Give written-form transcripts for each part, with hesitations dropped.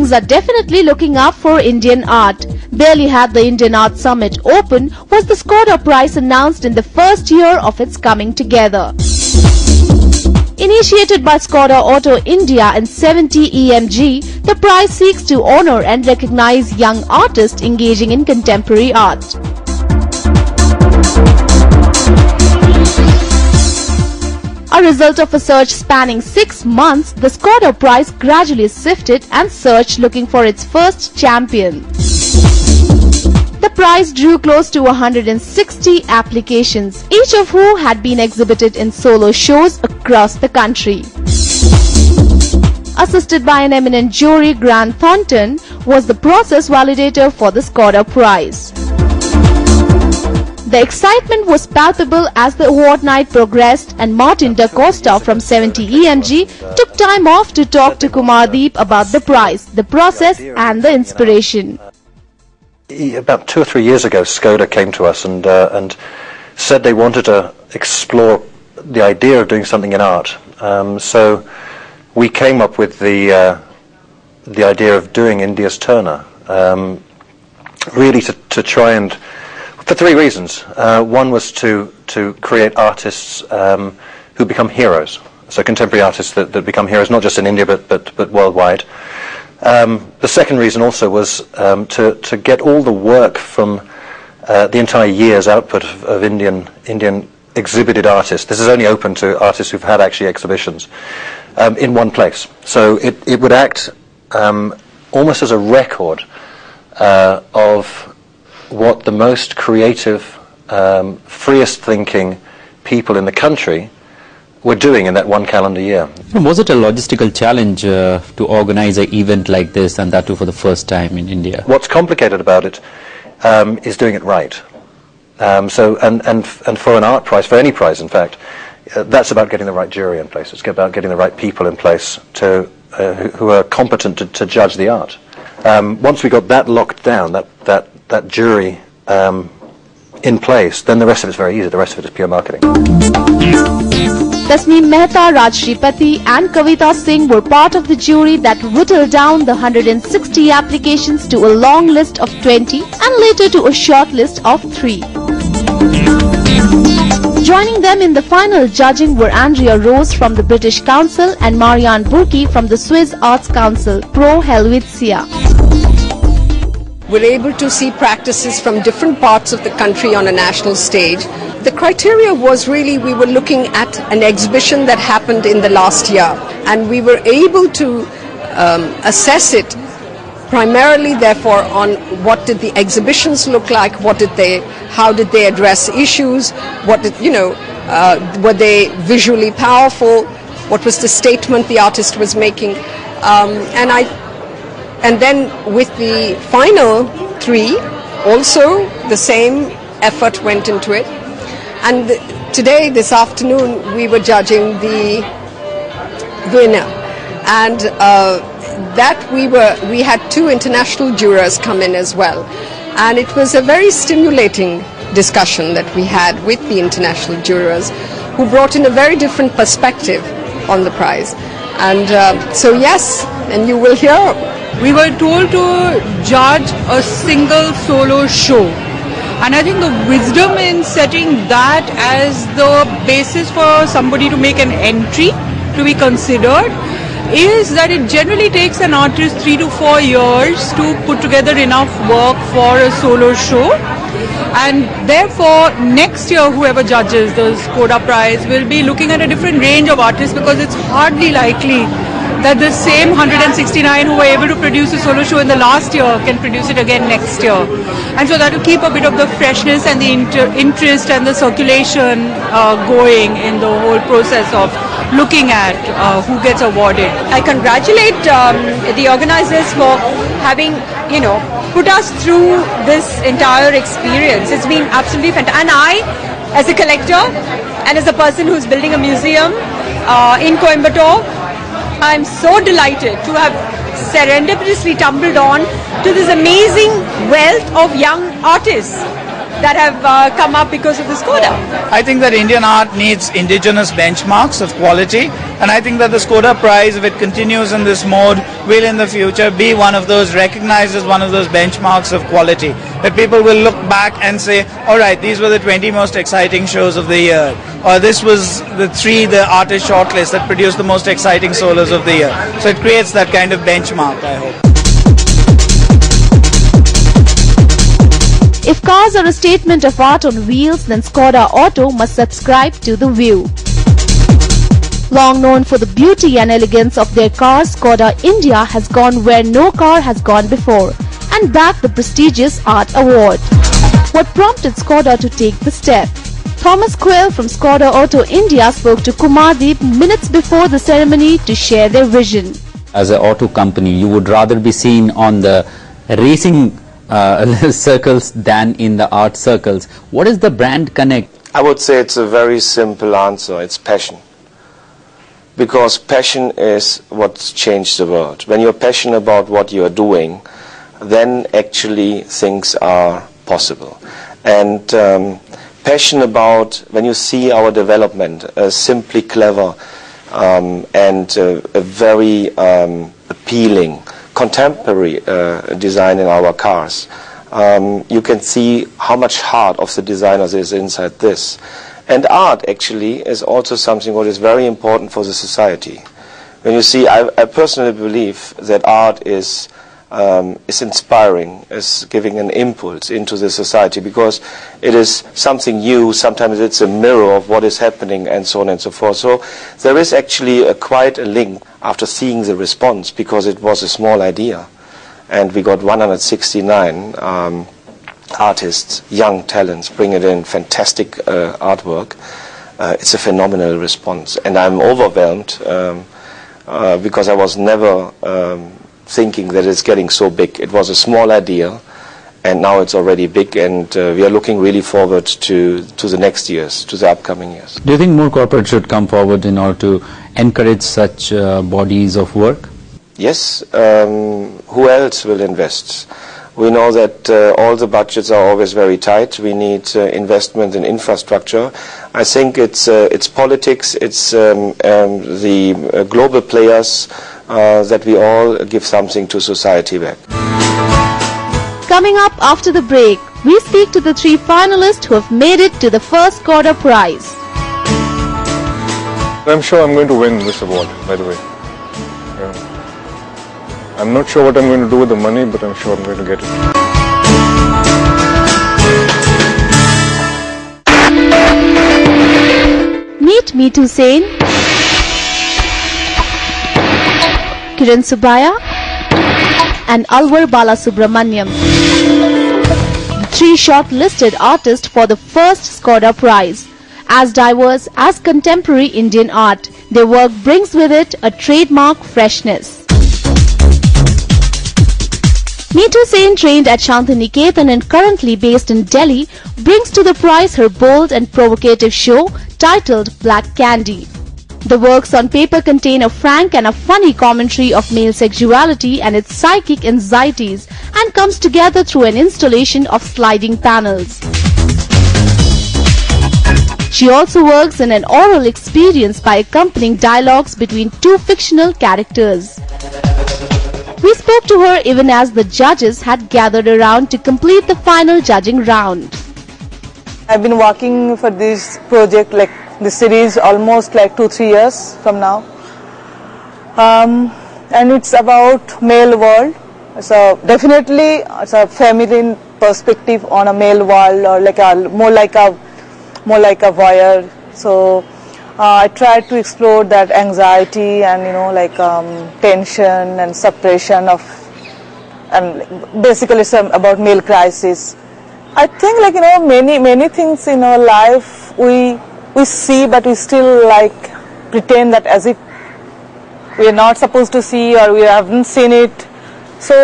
things are definitely looking up for Indian art. Barely had the Indian Art Summit open was the Skoda Prize announced in the first year of its coming together. Initiated by Skoda Auto India and 70 EMG, the prize seeks to honor and recognize young artists engaging in contemporary art. A result of a search spanning 6 months, the Skoda Prize gradually sifted and searched looking for its first champion. The prize drew close to 160 applications, each of whom had been exhibited in solo shows across the country. Assisted by an eminent jury, Grant Thornton was the process validator for the Skoda Prize. The excitement was palpable as the award night progressed, and Martin Da Costa from 70 EMG took time off to talk to Kumardeep about the prize, the process and the inspiration. About 2 or 3 years ago, Skoda came to us and said they wanted to explore the idea of doing something in art. So we came up with the idea of doing India's Turner, really to try and, for 3 reasons. One was to create artists who become heroes, so contemporary artists that become heroes not just in India but worldwide. The second reason also was to get all the work from the entire year's output of Indian exhibited artists. This is only open to artists who've had actually exhibitions in one place. So it would act almost as a record of what the most creative, freest thinking people in the country were doing in that one calendar year. Was it a logistical challenge to organize an event like this, and that too for the first time in India? What's complicated about it is doing it right. And for an art prize, for any prize in fact, that's about getting the right jury in place. It's about getting the right people in place who are competent to judge the art. Once we got that locked down, that jury in place, then the rest of it's very easy. The rest of it is pure marketing. Tasneem Mehta, Raj Shripati and Kavita Singh were part of the jury that whittled down the 160 applications to a long list of 20 and later to a short list of 3. Joining them in the final judging were Andrea Rose from the British Council and Marianne Burki from the Swiss Arts Council, Pro Helvetia. We're able to see practices from different parts of the country on a national stage. The criteria was really, we were looking at an exhibition that happened in the last year, and we were able to assess it primarily therefore on what did the exhibitions look like, how did they address issues, were they visually powerful, what was the statement the artist was making, and then with the final 3, also the same effort went into it. And today, this afternoon, we were judging the winner. And we had 2 international jurors come in as well. And it was a very stimulating discussion that we had with the international jurors, who brought in a very different perspective on the prize. And so yes, and you will hear. We were told to judge a single solo show, and I think the wisdom in setting that as the basis for somebody to make an entry to be considered is that it generally takes an artist 3 to 4 years to put together enough work for a solo show, and therefore next year whoever judges the Skoda Prize will be looking at a different range of artists, because it's hardly likely that the same 169 who were able to produce a solo show in the last year can produce it again next year. And so that will keep a bit of the freshness and the interest and the circulation going in the whole process of looking at who gets awarded. I congratulate the organizers for having, put us through this entire experience. It's been absolutely fantastic. And I, as a collector and as a person who's building a museum in Coimbatore, I'm so delighted to have serendipitously tumbled on to this amazing wealth of young artists that have come up because of the Skoda. I think that Indian art needs indigenous benchmarks of quality, and I think that the Skoda Prize, if it continues in this mode, will in the future be one of those, recognized as one of those benchmarks of quality, that people will look back and say, alright, these were the 20 most exciting shows of the year, or this was the artist shortlist that produced the most exciting solos of the year. So it creates that kind of benchmark, I hope. If cars are a statement of art on wheels, then Skoda Auto must subscribe to The View. Long known for the beauty and elegance of their cars, Skoda India has gone where no car has gone before and bagged the prestigious Art Award. What prompted Skoda to take the step? Thomas Quayle from Skoda Auto India spoke to Kumardeep minutes before the ceremony to share their vision. As an auto company, you would rather be seen on the racing circles than in the art circles. What is the brand connect? I would say it's a very simple answer. It's passion. Because passion is what's changed the world. When you're passionate about what you're doing, then actually things are possible. And passion about when you see our development, simply clever and a very appealing contemporary design in our cars. You can see how much heart of the designers is inside this. And art actually is also something what is very important for the society. When you see, I personally believe that art is inspiring, is giving an impulse into the society, because it is something new, sometimes it's a mirror of what is happening and so on and so forth. So there is actually quite a link after seeing the response, because it was a small idea and we got 169 artists, young talents, bring it in, fantastic artwork. It's a phenomenal response, and I'm overwhelmed because I was never thinking that it's getting so big. It was a small idea, and now it's already big, and we are looking really forward to the next years, to the upcoming years. Do you think more corporates should come forward in order to encourage such bodies of work? Yes. Who else will invest? We know that all the budgets are always very tight. We need investment in infrastructure. I think it's politics, it's the global players that we all give something to society back. Coming up after the break, we speak to the 3 finalists who have made it to the first Skoda Prize. I'm sure I'm going to win this award, by the way. I'm not sure what I'm going to do with the money, but I'm sure I'm going to get it. Meet Meetu Sen, Kiran Subaya and Alwar Balasubramaniam, the 3 shortlisted artists for the first Skoda Prize. As diverse as contemporary Indian art, their work brings with it a trademark freshness. Meetu Sen, trained at Shantiniketan and currently based in Delhi, brings to the prize her bold and provocative show titled Black Candy. The works on paper contain a frank and a funny commentary of male sexuality and its psychic anxieties, and comes together through an installation of sliding panels. She also works in an oral experience by accompanying dialogues between 2 fictional characters. We spoke to her even as the judges had gathered around to complete the final judging round. I've been working for this project, like this series, almost like 2-3 years from now. And it's about male world. So definitely it's a feminine perspective on a male world, or like more like a voyeur. So I tried to explore that anxiety and tension and suppression of, and basically it's about male crisis. I think many things in our life we see, but we still pretend that as if we are not supposed to see or we haven't seen it. So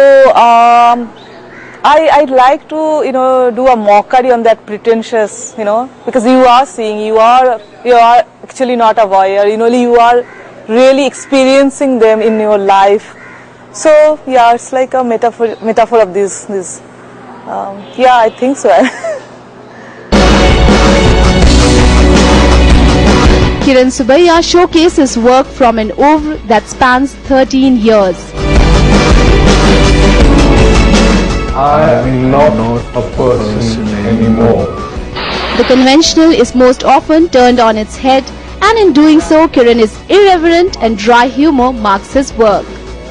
I'd like to do a mockery on that pretentious, because you are seeing, you are actually not a voyeur, you are really experiencing them in your life. So yeah, it's like a metaphor of this. Yeah, I think so. Kiran Subaiya showcased his work from an oeuvre that spans 13 years. I am not a person anymore. The conventional is most often turned on its head, and in doing so, Kiran's irreverent and dry humor marks his work.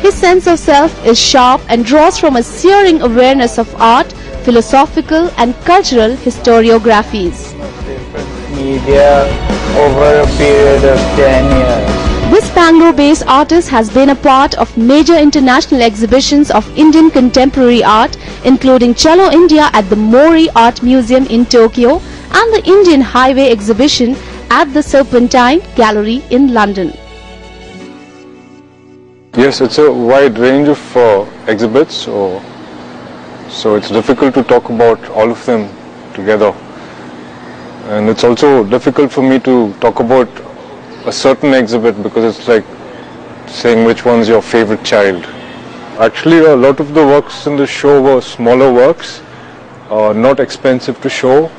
His sense of self is sharp and draws from a searing awareness of art, philosophical and cultural historiographies. Media over a period of 10 years. This Bangalore-based artist has been a part of major international exhibitions of Indian contemporary art, including Cello India at the Mori Art Museum in Tokyo and the Indian Highway exhibition at the Serpentine Gallery in London. Yes, it's a wide range of exhibits, so it's difficult to talk about all of them together. And it's also difficult for me to talk about a certain exhibit because it's like saying which one's your favorite child. Actually, a lot of the works in the show were smaller works, not expensive to show,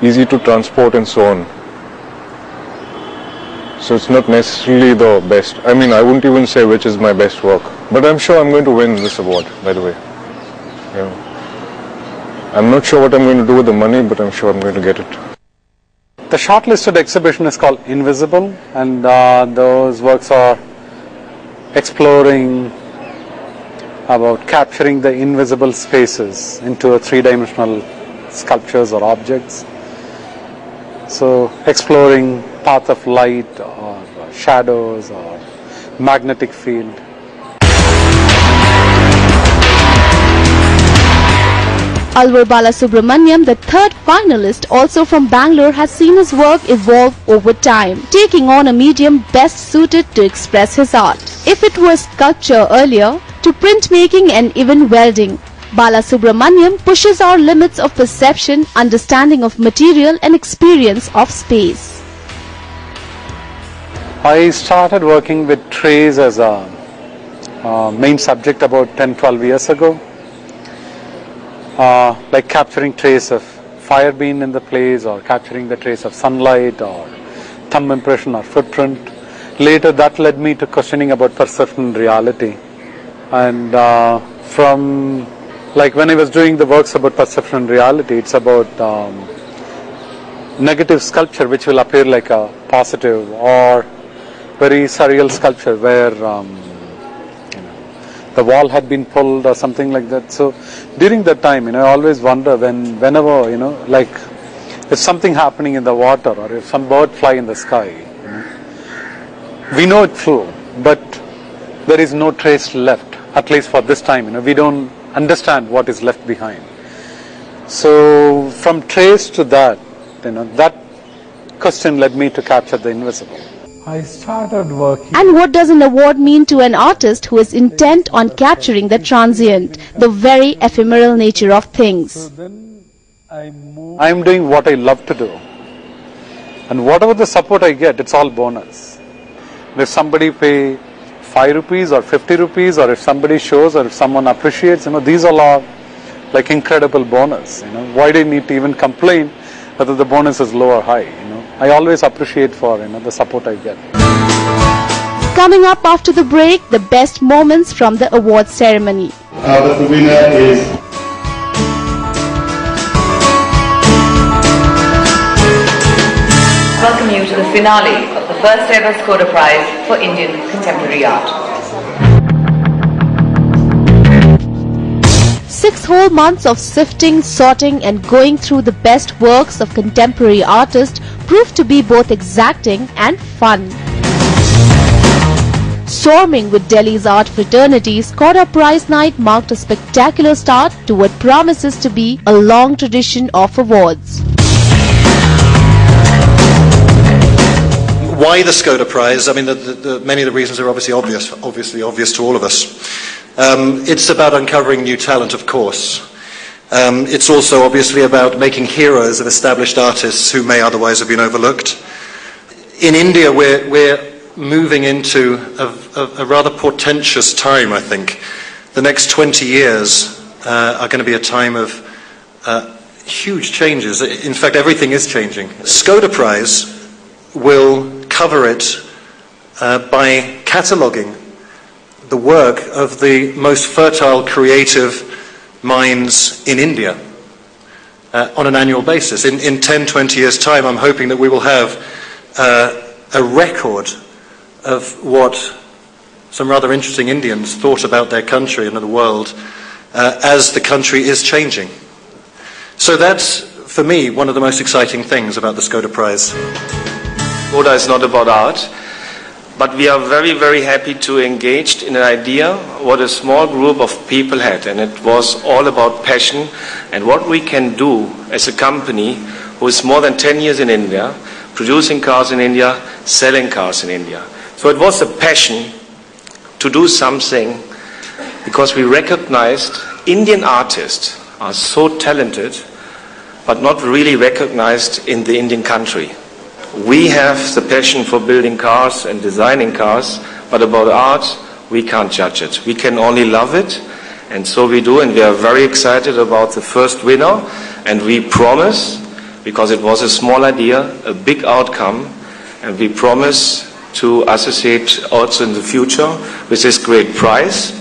easy to transport and so on. So it's not necessarily the best. I mean, I wouldn't even say which is my best work. But I'm sure I'm going to win this award, by the way. Yeah. I'm not sure what I'm going to do with the money, but I'm sure I'm going to get it. The shortlisted exhibition is called Invisible, and those works are exploring about capturing the invisible spaces into a three-dimensional sculptures or objects. So exploring path of light or shadows or magnetic field. Alvar Balasubramaniam, the third finalist, also from Bangalore, has seen his work evolve over time, taking on a medium best suited to express his art. If it was sculpture earlier, to printmaking and even welding, Balasubramaniam pushes our limits of perception, understanding of material and experience of space. I started working with trays as a main subject about 10-12 years ago. Like capturing trace of fire being in the place or capturing the trace of sunlight or thumb impression or footprint. Later that led me to questioning about perception and reality. And from like when I was doing the works about perception and reality, it's about negative sculpture which will appear like a positive, or very surreal sculpture where the wall had been pulled or something like that. So during that time, I always wonder whenever, like if something happening in the water or if some bird fly in the sky, we know it flew, but there is no trace left, at least for this time. We don't understand what is left behind. So from trace to that, that question led me to capture the invisible. I started working. And what does an award mean to an artist who is intent on capturing the transient, the very ephemeral nature of things? I am doing what I love to do. And whatever the support I get, it's all bonus. If somebody pay 5 rupees or 50 rupees, or if somebody shows or if someone appreciates, these all are like incredible bonus. Why do you need to even complain whether the bonus is low or high? I always appreciate for the support I get. Coming up after the break, the best moments from the awards ceremony. The winner is welcome you to the finale of the first ever Skoda Prize for Indian Contemporary Art. 6 whole months of sifting, sorting and going through the best works of contemporary artists proved to be both exacting and fun. Storming with Delhi's art fraternity, Skoda Prize Night marked a spectacular start to what promises to be a long tradition of awards. Why the Skoda Prize? I mean, many of the reasons are obviously obvious to all of us. It's about uncovering new talent, of course. It's also obviously about making heroes of established artists who may otherwise have been overlooked. In India, we're moving into a rather portentous time, I think. The next 20 years are going to be a time of huge changes. In fact, everything is changing. Skoda Prize will cover it by cataloguing the work of the most fertile, creative minds in India on an annual basis. In 10, 20 years' time, I'm hoping that we will have a record of what some rather interesting Indians thought about their country and the world as the country is changing. So that's, for me, one of the most exciting things about the Skoda Prize. Skoda is not about art, but we are very, very happy to engage in an idea what a small group of people had, and it was all about passion and what we can do as a company who is more than 10 years in India, producing cars in India, selling cars in India. So it was a passion to do something because we recognized Indian artists are so talented but not really recognized in the Indian country. We have the passion for building cars and designing cars, but about art, we can't judge it. We can only love it, and so we do, and we are very excited about the first winner, and we promise, because it was a small idea, a big outcome, and we promise to associate also in the future with this great prize,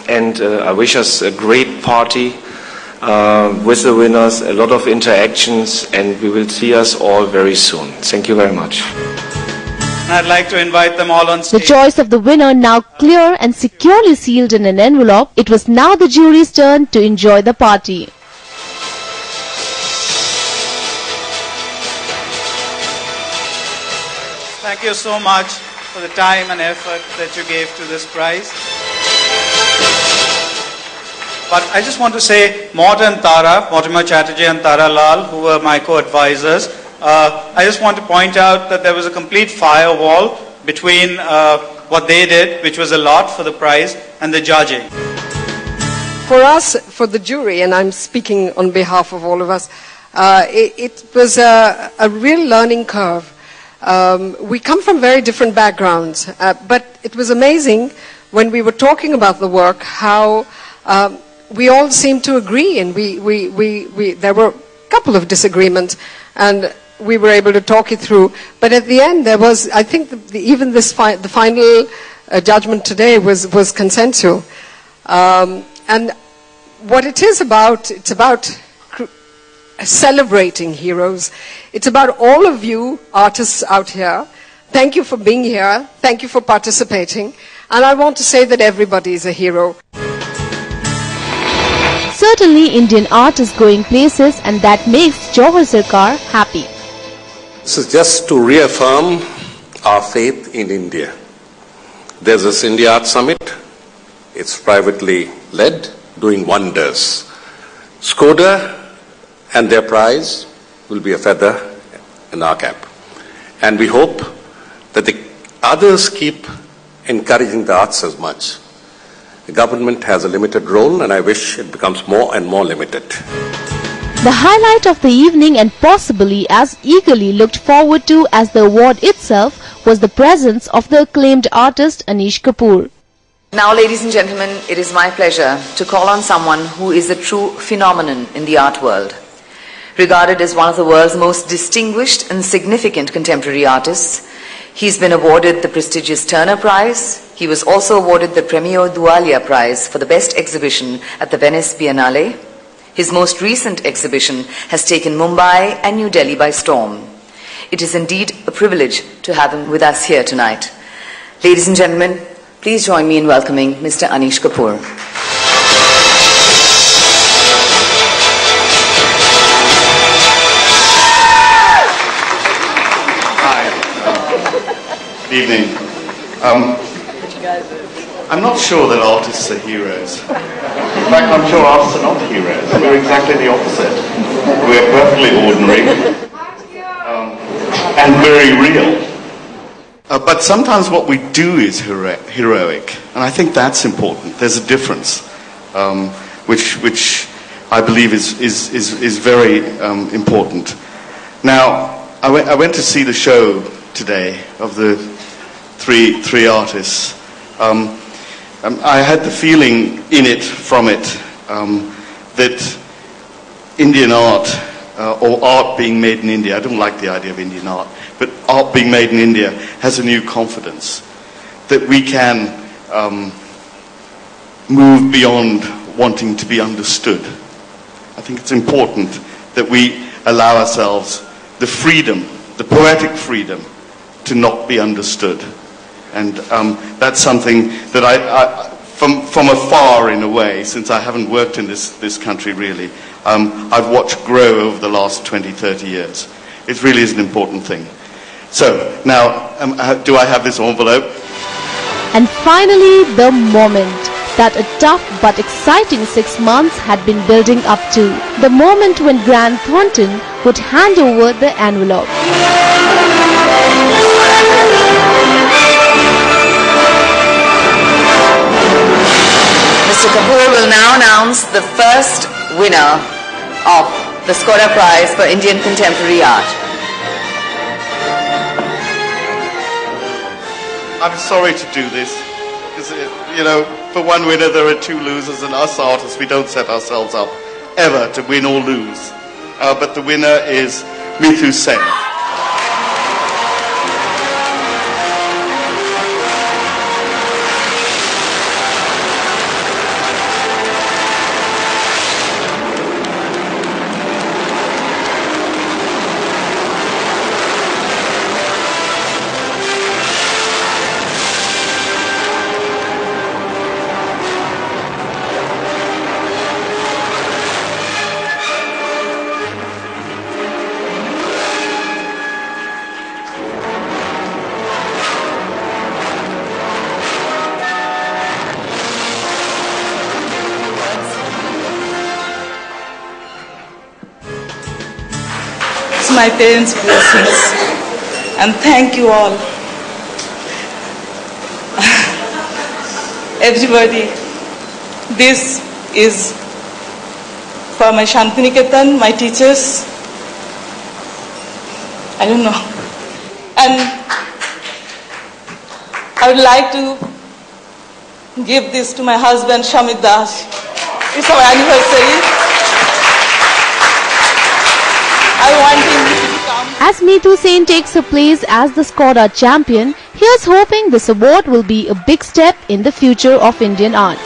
and I wish us a great party with the winners, a lot of interactions, and we will see us all very soon. Thank you very much. I'd like to invite them all on stage. The choice of the winner now clear and securely sealed in an envelope, it was now the jury's turn to enjoy the party. Thank you so much for the time and effort that you gave to this prize. But I just want to say, Mortimer Chatterjee and Tara Lal, who were my co-advisors, I just want to point out that there was a complete firewall between what they did, which was a lot for the prize, and the judging. For us, for the jury, and I'm speaking on behalf of all of us, it was a real learning curve. We come from very different backgrounds, but it was amazing when we were talking about the work, how we all seemed to agree, and there were a couple of disagreements, and we were able to talk it through. But at the end, there was, I think, even this the final judgment today was consensual. And what it is about, it's about celebrating heroes. It's about all of you artists out here. Thank you for being here. Thank you for participating. And I want to say that everybody is a hero. Certainly Indian art is going places, and that makes Jawhar Sarkar happy. This is just to reaffirm our faith in India. There's this India Art Summit. It's privately led, doing wonders. Skoda and their prize will be a feather in our cap. And we hope that the others keep encouraging the arts as much. The government has a limited role, and I wish it becomes more and more limited. The highlight of the evening, and possibly as eagerly looked forward to as the award itself, was the presence of the acclaimed artist Anish Kapoor. Now, ladies and gentlemen, it is my pleasure to call on someone who is a true phenomenon in the art world. Regarded as one of the world's most distinguished and significant contemporary artists, he's been awarded the prestigious Turner Prize. He was also awarded the Premio Dualia Prize for the best exhibition at the Venice Biennale. His most recent exhibition has taken Mumbai and New Delhi by storm. It is indeed a privilege to have him with us here tonight. Ladies and gentlemen, please join me in welcoming Mr. Anish Kapoor. Good evening. I'm not sure that artists are heroes. In fact, I'm sure artists are not heroes. We're exactly the opposite. We're perfectly ordinary and very real. But sometimes what we do is heroic, and I think that's important. There's a difference, which I believe is very important. Now, I went to see the show today of the three artists. I had the feeling from it, that Indian art or art being made in India, I don't like the idea of Indian art, but art being made in India has a new confidence that we can move beyond wanting to be understood. I think it's important that we allow ourselves the freedom, the poetic freedom, to not be understood. And that's something that I from afar in a way, since I haven't worked in this country really, I've watched grow over the last 20, 30 years. It really is an important thing. So, now, do I have this envelope? And finally, the moment that a tough but exciting 6 months had been building up to. The moment when Grant Thornton would hand over the envelope. Mr. Kapoor will now announce the first winner of the Skoda Prize for Indian Contemporary Art. I'm sorry to do this, because, you know, for one winner there are two losers, and us artists, we don't set ourselves up ever to win or lose. But the winner is Mithu Sen. My parents' blessings, and thank you all, everybody. This is for my Shantiniketan, my teachers, I don't know, and I would like to give this to my husband Shamit Das. It's our anniversary. I want him to come. As Mithu Sen takes her place as the Skoda champion, here's hoping this award will be a big step in the future of Indian art.